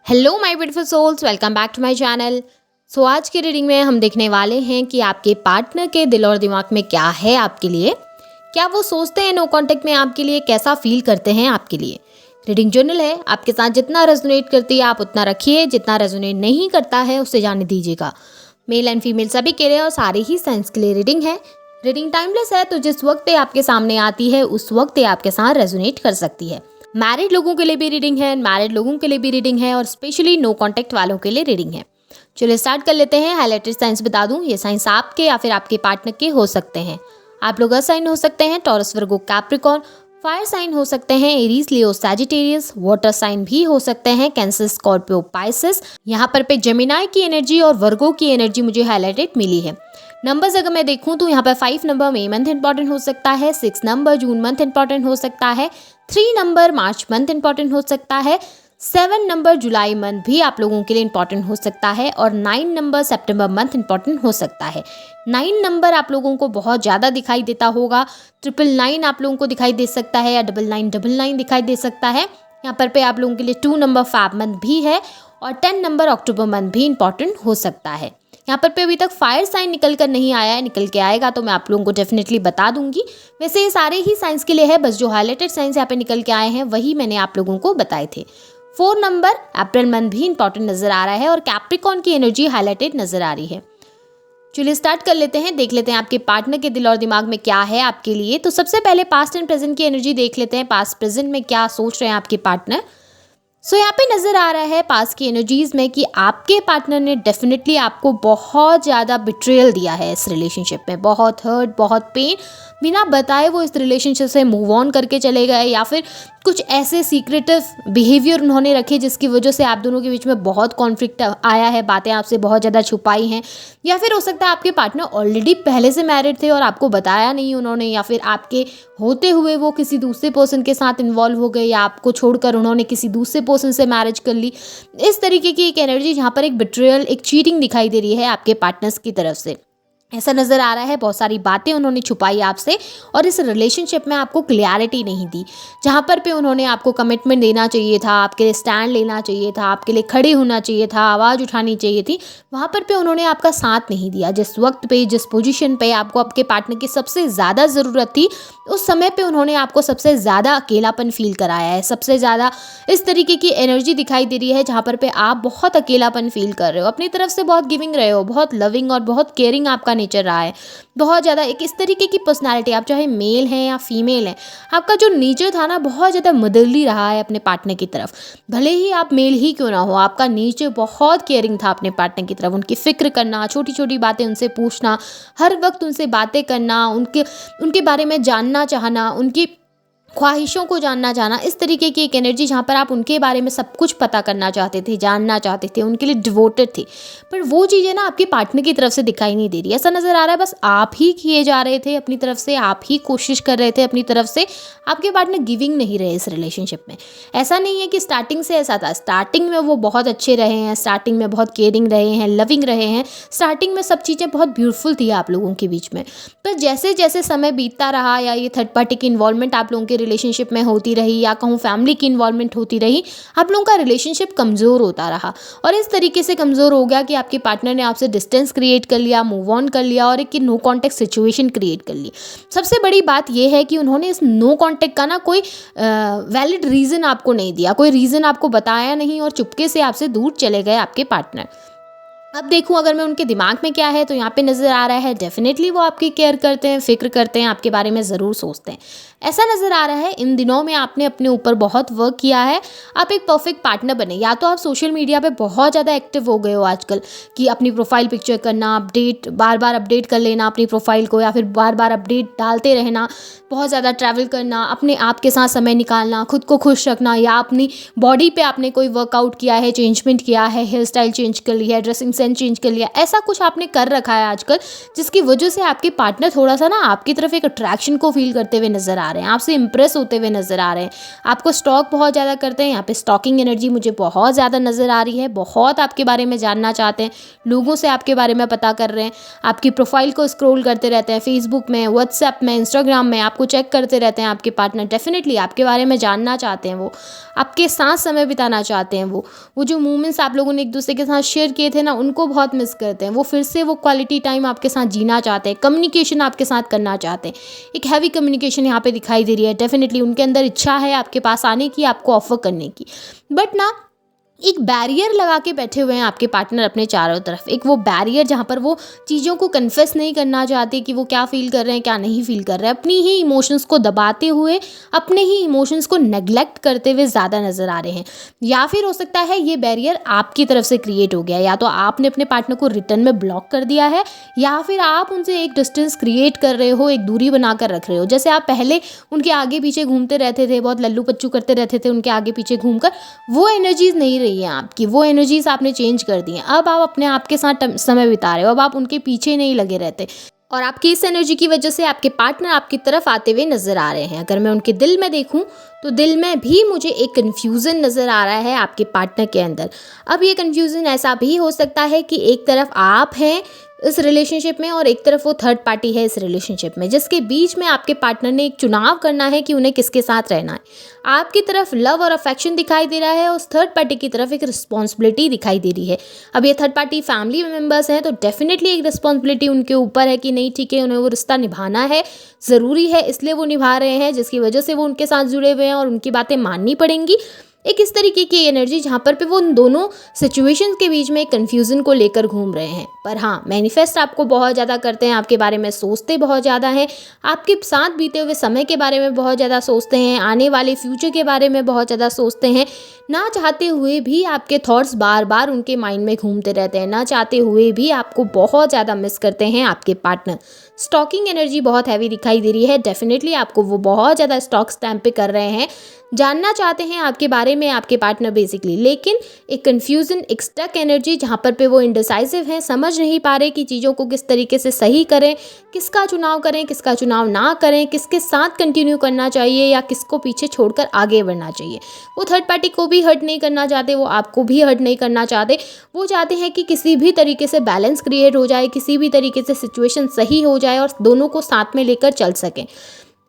Hello my beautiful souls, welcome back to my channel. So आज की reading में हम देखने वाले हैं कि आपके पार्टनर के दिल और दिमाग में क्या है आपके लिए, क्या वो सोचते हैं नो कांटेक्ट में आपके लिए, कैसा फील करते हैं आपके लिए। रीडिंग जर्नल है, आपके साथ जितना रेजोनेट करती है आप उतना रखिए, जितना रेजोनेट नहीं करता है उससे जाने दीजिएगा। मेल एंड फीमेल सभी के लिए और सारे ही साइंस के लिए रीडिंग है। रीडिंग टाइमलेस है, तो जिस वक्त पे आपके सामने आती है उस वक्त आपके साथ रेजोनेट कर सकती है। मैरिड लोगों के लिए भी रीडिंग है, मैरिड लोगों के लिए भी रीडिंग है और स्पेशली नो कांटेक्ट वालों के लिए रीडिंग है। चलिए स्टार्ट कर लेते हैं। हाइलाइटेड साइंस बता दूं, ये साइंस आपके या फिर आपके पार्टनर के हो सकते हैं। आप लोग अर्थ साइन हो सकते हैं, Taurus Virgo Capricorn. Fire sign हो सकते हैं, Aries Leo Sagittarius. Water sign भी हो सकते हैं, कैंसर स्कॉर्पियो पाइसेस। यहाँ पर पे जेमिनाई की एनर्जी और वर्गो की एनर्जी मुझे हाईलाइटेड मिली है। नंबर्स अगर मैं देखूं तो यहाँ पर 5 नंबर मई मंथ इंपॉर्टेंट हो सकता है, 6 नंबर जून मंथ इंपॉर्टेंट हो सकता है, 3 नंबर मार्च मंथ इंपॉर्टेंट हो सकता है, 7 नंबर जुलाई मंथ भी आप लोगों के लिए इंपॉर्टेंट हो सकता है और 9 नंबर सितंबर मंथ इंपॉर्टेंट हो सकता है। 9 नंबर आप लोगों को बहुत ज़्यादा दिखाई देता होगा, 999 आप लोगों को दिखाई दे सकता है या 9999 दिखाई दे सकता है। यहाँ पर पे आप लोगों के लिए 2 नंबर फैब मंथ भी है और 10 नंबर अक्टूबर मंथ भी इंपॉर्टेंट हो सकता है। यहाँ पर पे अभी तक फायर साइन निकल कर नहीं आया है, निकल के आएगा तो मैं आप लोगों को डेफिनेटली बता दूंगी। वैसे ये सारे ही साइंस के लिए है, बस जो हाईलाइटेड साइंस यहाँ पे निकल के आए हैं वही मैंने आप लोगों को बताए थे। 4 नंबर अप्रैल मंथ भी इंपॉर्टेंट नजर आ रहा है और कैप्रिकॉर्न की एनर्जी हाईलाइटेड नजर आ रही है। चलिए स्टार्ट कर लेते हैं, देख लेते हैं आपके पार्टनर के दिल और दिमाग में क्या है आपके लिए। तो सबसे पहले पास्ट एंड प्रेजेंट की एनर्जी देख लेते हैं, पास्ट प्रेजेंट में क्या सोच रहे हैं आपके पार्टनर। सो यहाँ पे नज़र आ रहा है पास की एनर्जीज में कि आपके पार्टनर ने डेफिनेटली आपको बहुत ज़्यादा बिट्रेयल दिया है इस रिलेशनशिप में, बहुत हर्ट, बहुत पेन, बिना बताए वो इस रिलेशनशिप से मूव ऑन करके चले गए या फिर कुछ ऐसे सीक्रेटिव बिहेवियर उन्होंने रखे जिसकी वजह से आप दोनों के बीच में बहुत कॉन्फ्लिक्ट आया है, बातें आपसे बहुत ज़्यादा छुपाई हैं। या फिर हो सकता है आपके पार्टनर ऑलरेडी पहले से मैरिड थे और आपको बताया नहीं उन्होंने, या फिर आपके होते हुए वो किसी दूसरे पर्सन के साथ इन्वॉल्व हो गए या आपको छोड़कर उन्होंने किसी दूसरे पर्सन से मैरिज कर ली। इस तरीके की एक एनर्जी जहाँ पर एक बिट्रेयल, एक चीटिंग दिखाई दे रही है आपके पार्टनर्स की तरफ से। ऐसा नज़र आ रहा है बहुत सारी बातें उन्होंने छुपाई आपसे और इस रिलेशनशिप में आपको क्लियरिटी नहीं दी। जहाँ पर पे उन्होंने आपको कमिटमेंट देना चाहिए था, आपके लिए स्टैंड लेना चाहिए था, आपके लिए खड़े होना चाहिए था, आवाज़ उठानी चाहिए थी, वहाँ पर पे उन्होंने आपका साथ नहीं दिया। जिस वक्त पे, जिस पोजीशन पे आपको आपके पार्टनर की सबसे ज़्यादा ज़रूरत थी उस समय पे उन्होंने आपको सबसे ज़्यादा अकेलापन फील कराया है। सबसे ज़्यादा इस तरीके की एनर्जी दिखाई दे रही है जहाँ पर पे आप बहुत अकेलापन फील कर रहे हो, अपनी तरफ से बहुत गिविंग रहे हो, बहुत लविंग और बहुत केयरिंग आपका नेचर रहा है, बहुत ज़्यादा एक इस तरीके की पर्सनालिटी, आप चाहे मेल हैं या फीमेल हैं, आपका जो नेचर था ना बहुत ज़्यादा मदरली रहा है अपने पार्टनर की तरफ। भले ही आप मेल ही क्यों ना हो, आपका नेचर बहुत केयरिंग था अपने पार्टनर की तरफ, उनकी फिक्र करना, छोटी छोटी बातें उनसे पूछना, हर वक्त उनसे बातें करना, उनके बारे में जानना चाहना, उनकी ख्वाहिशों को जानना चाहना, इस तरीके की एक एनर्जी जहाँ पर आप उनके बारे में सब कुछ पता करना चाहते थे, जानना चाहते थे, उनके लिए डिवोटेड थे। पर वो चीज़ें ना आपके पार्टनर की तरफ से दिखाई नहीं दे रही। ऐसा नज़र आ रहा है बस आप ही किए जा रहे थे अपनी तरफ से, आप ही कोशिश कर रहे थे अपनी तरफ से, आपके पार्टनर गिविंग नहीं रहे इस रिलेशनशिप में। ऐसा नहीं है कि स्टार्टिंग से ऐसा था, स्टार्टिंग में वो बहुत अच्छे रहे हैं, स्टार्टिंग में बहुत केयरिंग रहे हैं, लविंग रहे हैं, स्टार्टिंग में सब चीज़ें बहुत ब्यूटीफुल थी आप लोगों के बीच में। पर जैसे जैसे समय बीतता रहा या ये थर्ड पार्टी की इन्वॉल्वमेंट आप लोगों के रिलेशनशिप में होती रही या कहूँ फैमिली की इन्वॉल्वमेंट होती रही, आप लोगों का रिलेशनशिप कमज़ोर होता रहा और इस तरीके से कमज़ोर हो गया कि आपके पार्टनर ने आपसे डिस्टेंस क्रिएट कर लिया, मूव ऑन कर लिया और एक नो कॉन्टेक्ट सिचुएशन क्रिएट कर ली। सबसे बड़ी बात यह है कि उन्होंने इस नो कॉन्टेक्ट का ना कोई वैलिड रीज़न आपको नहीं दिया, कोई रीज़न आपको बताया नहीं और चुपके से आपसे दूर चले गए आपके पार्टनर। अब देखूं अगर मैं उनके दिमाग में क्या है तो यहाँ पे नज़र आ रहा है डेफिनेटली वो आपकी केयर करते हैं, फिक्र करते हैं, आपके बारे में ज़रूर सोचते हैं। ऐसा नज़र आ रहा है इन दिनों में आपने अपने ऊपर बहुत वर्क किया है, आप एक परफेक्ट पार्टनर बने। या तो आप सोशल मीडिया पे बहुत ज़्यादा एक्टिव हो गए हो आजकल कि अपनी प्रोफाइल पिक्चर करना, अपडेट बार बार अपडेट कर लेना अपनी प्रोफाइल को, या फिर बार बार अपडेट डालते रहना, बहुत ज़्यादा ट्रैवल करना, अपने आप के साथ समय निकालना, खुद को खुश रखना, या अपनी बॉडी पे आपने कोई वर्कआउट किया है, चेंजमेंट किया है, हेयर स्टाइल चेंज कर ली है, ड्रेसिंग सेंस चेंज कर लिया, ऐसा कुछ आपने कर रखा है आजकल जिसकी वजह से आपके पार्टनर थोड़ा सा ना आपकी तरफ एक अट्रैक्शन को फील करते हुए नजर आ रहे हैं, आपसे इंप्रेस होते हुए नज़र आ रहे हैं, आपको स्टॉक बहुत ज़्यादा करते हैं। यहाँ पे स्टॉकिंग एनर्जी मुझे बहुत ज़्यादा नज़र आ रही है, बहुत आपके बारे में जानना चाहते हैं, लोगों से आपके बारे में पता कर रहे हैं, आपकी प्रोफाइल को स्क्रॉल करते रहते हैं, फेसबुक में, व्हाट्सएप में, इंस्टाग्राम में आपको चेक करते रहते हैं। आपके पार्टनर डेफिनेटली आपके बारे में जानना चाहते हैं, वो आपके साथ समय बिताना चाहते हैं, वो जो मोमेंट्स आप लोगों ने एक दूसरे के साथ शेयर किए थे ना, उनको बहुत मिस करते हैं। वो फिर से वो क्वालिटी टाइम आपके साथ जीना चाहते हैं, कम्युनिकेशन आपके साथ करना चाहते हैं। एक हैवी कम्युनिकेशन यहाँ पे दिखाई दे रही है। डेफिनेटली उनके अंदर इच्छा है आपके पास आने की, आपको ऑफर करने की, बट ना एक बैरियर लगा के बैठे हुए हैं आपके पार्टनर अपने चारों तरफ। एक वो बैरियर जहाँ पर वो चीज़ों को कन्फेस नहीं करना चाहते कि वो क्या फ़ील कर रहे हैं, क्या नहीं फ़ील कर रहे हैं। अपनी ही इमोशंस को दबाते हुए, अपने ही इमोशंस को नेग्लेक्ट करते हुए ज़्यादा नज़र आ रहे हैं। या फिर हो सकता है ये बैरियर आपकी तरफ से क्रिएट हो गया, या तो आपने अपने पार्टनर को रिटर्न में ब्लॉक कर दिया है, या फिर आप उनसे एक डिस्टेंस क्रिएट कर रहे हो, एक दूरी बना कर रख रहे हो। जैसे आप पहले उनके आगे पीछे घूमते रहते थे, बहुत लल्लू पच्चू करते रहते थे उनके आगे पीछे घूमकर, वो एनर्जीज नहीं रही है आपकी, वो एनर्जीज आपने चेंज कर दी हैं। अब आप अपने आप के साथ समय बिता रहे हो, अब आप उनके पीछे नहीं लगे रहते, और आपकी इस एनर्जी की वजह से आपके पार्टनर आपकी तरफ आते हुए नज़र आ रहे हैं। अगर मैं उनके दिल में देखूं तो दिल में भी मुझे एक कन्फ्यूज़न नज़र आ रहा है आपके पार्टनर के अंदर। अब ये कन्फ्यूज़न ऐसा भी हो सकता है कि एक तरफ आप हैं इस रिलेशनशिप में और एक तरफ वो थर्ड पार्टी है इस रिलेशनशिप में, जिसके बीच में आपके पार्टनर ने एक चुनाव करना है कि उन्हें किसके साथ रहना है। आपकी तरफ लव और अफेक्शन दिखाई दे रहा है, उस थर्ड पार्टी की तरफ एक रिस्पॉन्सिबिलिटी दिखाई दे रही है। अब ये थर्ड पार्टी फैमिली मेम्बर्स हैं तो डेफिनेटली एक रिस्पॉन्सिबिलिटी उनके ऊपर है कि नहीं, ठीक है, उन्हें वो रिश्ता निभाना है, ज़रूरी है, इसलिए वो निभा रहे हैं, जिसकी वजह से वो उनके साथ जुड़े हुए हैं और उनकी बातें माननी पड़ेंगी। एक इस तरीके की एनर्जी जहाँ पर पे वो उन दोनों सिचुएशंस के बीच में एक कन्फ्यूज़न को लेकर घूम रहे हैं। पर हाँ, मैनिफेस्ट आपको बहुत ज़्यादा करते हैं, आपके बारे में सोचते बहुत ज़्यादा हैं, आपके साथ बीते हुए समय के बारे में बहुत ज़्यादा सोचते हैं, आने वाले फ्यूचर के बारे में बहुत ज़्यादा सोचते हैं। ना चाहते हुए भी आपके थॉट्स बार बार उनके माइंड में घूमते रहते हैं, ना चाहते हुए भी आपको बहुत ज़्यादा मिस करते हैं आपके पार्टनर। स्टॉकिंग एनर्जी बहुत हैवी दिखाई दे रही है, डेफिनेटली आपको वो बहुत ज़्यादा स्टॉक स्टैम्प पे कर रहे हैं, जानना चाहते हैं आपके बारे में आपके पार्टनर बेसिकली। लेकिन एक कन्फ्यूज़न, एक स्टक एनर्जी जहाँ पर पे वो इंडिसाइसिव हैं, समझ नहीं पा रहे कि चीज़ों को किस तरीके से सही करें, किसका चुनाव करें, किसका चुनाव ना करें, किसके साथ कंटिन्यू करना चाहिए या किसको पीछे छोड़कर आगे बढ़ना चाहिए। वो थर्ड पार्टी को भी हर्ट नहीं करना चाहते, वो आपको भी हर्ट नहीं करना चाहते। वो चाहते हैं कि किसी भी तरीके से बैलेंस क्रिएट हो जाए, किसी भी तरीके से सिचुएशन सही हो जाए और दोनों को साथ में लेकर चल सकें।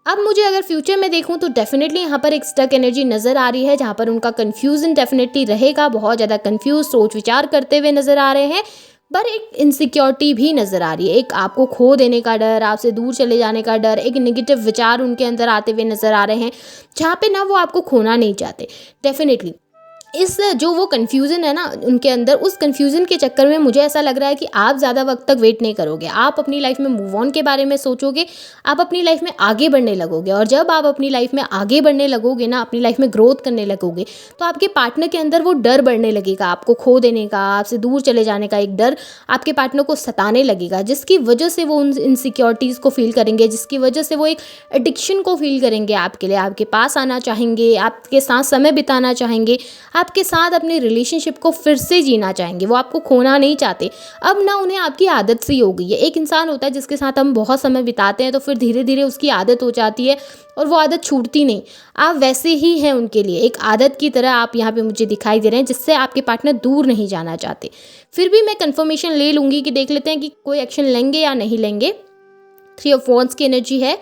अब मुझे अगर फ्यूचर में देखूं तो डेफिनेटली यहाँ पर एक स्टक एनर्जी नज़र आ रही है, जहाँ पर उनका कन्फ्यूज़न डेफिनेटली रहेगा, बहुत ज़्यादा कन्फ्यूज सोच विचार करते हुए नज़र आ रहे हैं। पर एक इनसिक्योरिटी भी नज़र आ रही है, एक आपको खो देने का डर, आपसे दूर चले जाने का डर, एक नेगेटिव विचार उनके अंदर आते हुए नज़र आ रहे हैं, जहाँ पे ना वो आपको खोना नहीं चाहते। डेफिनेटली इस जो वो कन्फ्यूज़न है ना उनके अंदर, उस कन्फ्यूज़न के चक्कर में मुझे ऐसा लग रहा है कि आप ज़्यादा वक्त तक वेट नहीं करोगे, आप अपनी लाइफ में मूव ऑन के बारे में सोचोगे, आप अपनी लाइफ में आगे बढ़ने लगोगे। और जब आप अपनी लाइफ में आगे बढ़ने लगोगे ना, अपनी लाइफ में ग्रोथ करने लगोगे, तो आपके पार्टनर के अंदर वो डर बढ़ने लगेगा, आपको खो देने का, आपसे दूर चले जाने का एक डर आपके पार्टनर को सताने लगेगा, जिसकी वजह से वो उन इनसिक्योरिटीज़ को फील करेंगे, जिसकी वजह से वो एक एडिक्शन को फील करेंगे आपके लिए, आपके पास आना चाहेंगे, आपके साथ समय बिताना चाहेंगे, आपके साथ अपने रिलेशनशिप को फिर से जीना चाहेंगे। वो आपको खोना नहीं चाहते। अब ना उन्हें आपकी आदत सी हो गई है। एक इंसान होता है जिसके साथ हम बहुत समय बिताते हैं तो फिर धीरे धीरे उसकी आदत हो जाती है और वो आदत छूटती नहीं। आप वैसे ही हैं उनके लिए, एक आदत की तरह आप यहाँ पे मुझे दिखाई दे रहे हैं, जिससे आपके पार्टनर दूर नहीं जाना चाहते। फिर भी मैं कंफर्मेशन ले लूँगी कि देख लेते हैं कि कोई एक्शन लेंगे या नहीं लेंगे। 3 ऑफ वॉन्ड्स की एनर्जी है।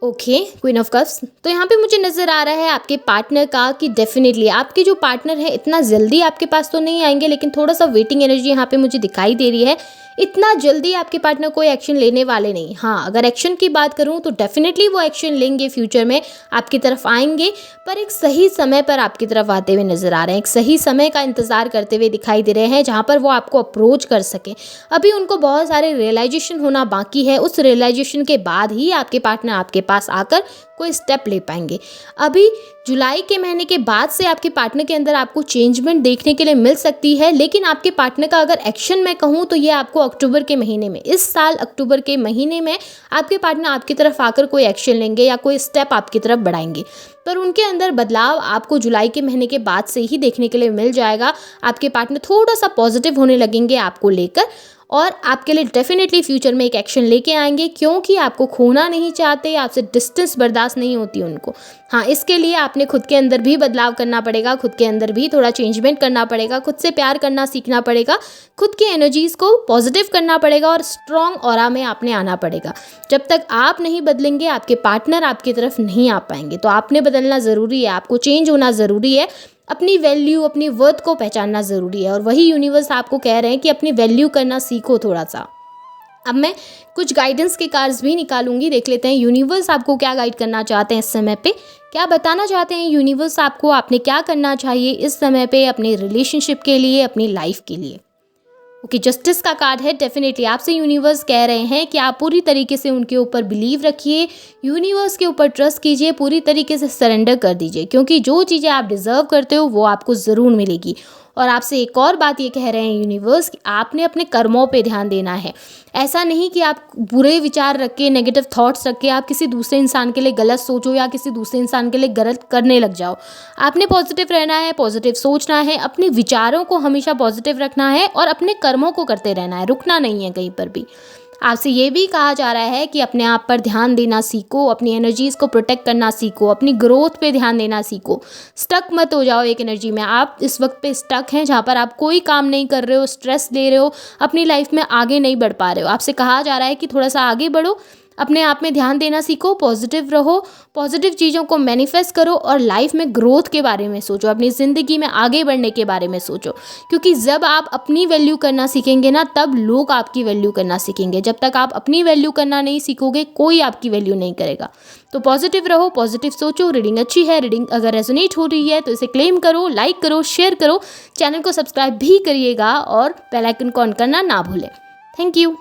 Okay, queen of cups. तो यहाँ पे मुझे नज़र आ रहा है आपके पार्टनर का कि डेफिनेटली आपके जो पार्टनर है इतना जल्दी आपके पास तो नहीं आएंगे, लेकिन थोड़ा सा वेटिंग एनर्जी यहाँ पे मुझे दिखाई दे रही है। इतना जल्दी आपके पार्टनर कोई एक्शन लेने वाले नहीं। हाँ, अगर एक्शन की बात करूँ तो डेफिनेटली वो एक्शन लेंगे, फ्यूचर में आपकी तरफ आएंगे, पर एक सही समय पर आपकी तरफ आते हुए नज़र आ रहे हैं। एक सही समय का इंतज़ार करते हुए दिखाई दे रहे हैं, जहाँ पर वो आपको अप्रोच कर सकें। अभी उनको बहुत सारे रियलाइजेशन होना बाकी है। उस रियलाइजेशन के बाद ही आपके पार्टनर आपके पास आकर कोई स्टेप ले पाएंगे। अभी जुलाई के महीने के बाद से आपके पार्टनर के अंदर आपको चेंजमेंट देखने के लिए मिल सकती है, लेकिन आपके पार्टनर का अगर एक्शन मैं कहूँ तो ये आपको अक्टूबर के महीने में, इस साल अक्टूबर के महीने में आपके पार्टनर आपकी तरफ आकर कोई एक्शन लेंगे या कोई स्टेप आपकी तरफ बढ़ाएंगे। पर उनके अंदर बदलाव आपको जुलाई के महीने के बाद से ही देखने के लिए मिल जाएगा। आपके पार्टनर थोड़ा सा पॉजिटिव होने लगेंगे आपको लेकर, और आपके लिए डेफिनेटली फ्यूचर में एक एक्शन लेके आएंगे, क्योंकि आपको खोना नहीं चाहते, आपसे डिस्टेंस बर्दाश्त नहीं होती उनको। हाँ, इसके लिए आपने खुद के अंदर भी बदलाव करना पड़ेगा, खुद के अंदर भी थोड़ा चेंजमेंट करना पड़ेगा, खुद से प्यार करना सीखना पड़ेगा, खुद की एनर्जीज़ को पॉजिटिव करना पड़ेगा और स्ट्रॉन्ग ऑरा में आपने आना पड़ेगा। जब तक आप नहीं बदलेंगे, आपके पार्टनर आपकी तरफ नहीं आ पाएंगे। तो आपने बदलना ज़रूरी है, आपको चेंज होना ज़रूरी है, अपनी वैल्यू, अपनी वर्थ को पहचानना ज़रूरी है। और वही यूनिवर्स आपको कह रहे हैं कि अपनी वैल्यू करना सीखो थोड़ा सा। अब मैं कुछ गाइडेंस के कार्ड्स भी निकालूंगी, देख लेते हैं यूनिवर्स आपको क्या गाइड करना चाहते हैं इस समय पे, क्या बताना चाहते हैं यूनिवर्स आपको, आपने क्या करना चाहिए इस समय पे अपने रिलेशनशिप के लिए, अपनी लाइफ के लिए। ओके, जस्टिस का कार्ड है। डेफिनेटली आपसे यूनिवर्स कह रहे हैं कि आप पूरी तरीके से उनके ऊपर बिलीव रखिए, यूनिवर्स के ऊपर ट्रस्ट कीजिए, पूरी तरीके से सरेंडर कर दीजिए, क्योंकि जो चीज़ें आप डिज़र्व करते हो वो आपको ज़रूर मिलेगी। और आपसे एक और बात ये कह रहे हैं यूनिवर्स कि आपने अपने कर्मों पे ध्यान देना है। ऐसा नहीं कि आप बुरे विचार रख के, नेगेटिव थॉट्स रख के आप किसी दूसरे इंसान के लिए गलत सोचो या किसी दूसरे इंसान के लिए गलत करने लग जाओ। आपने पॉजिटिव रहना है, पॉजिटिव सोचना है, अपने विचारों को हमेशा पॉजिटिव रखना है और अपने कर्मों को करते रहना है, रुकना नहीं है कहीं पर भी। आपसे ये भी कहा जा रहा है कि अपने आप पर ध्यान देना सीखो, अपनी एनर्जीज़ को प्रोटेक्ट करना सीखो, अपनी ग्रोथ पे ध्यान देना सीखो। स्टक मत हो जाओ एक एनर्जी में। आप इस वक्त पे स्टक हैं जहाँ पर आप कोई काम नहीं कर रहे हो, स्ट्रेस ले रहे हो, अपनी लाइफ में आगे नहीं बढ़ पा रहे हो। आपसे कहा जा रहा है कि थोड़ा सा आगे बढ़ो, अपने आप में ध्यान देना सीखो, पॉजिटिव रहो, पॉजिटिव चीज़ों को मैनिफेस्ट करो और लाइफ में ग्रोथ के बारे में सोचो, अपनी ज़िंदगी में आगे बढ़ने के बारे में सोचो। क्योंकि जब आप अपनी वैल्यू करना सीखेंगे ना, तब लोग आपकी वैल्यू करना सीखेंगे। जब तक आप अपनी वैल्यू करना नहीं सीखोगे, कोई आपकी वैल्यू नहीं करेगा। तो पॉजिटिव रहो, पॉजिटिव सोचो। रीडिंग अच्छी है, रीडिंग अगर रेजोनेट हो रही है तो इसे क्लेम करो, लाइक करो, शेयर करो, चैनल को सब्सक्राइब भी करिएगा और बेल आइकन को ऑन करना ना भूलें। Thank you.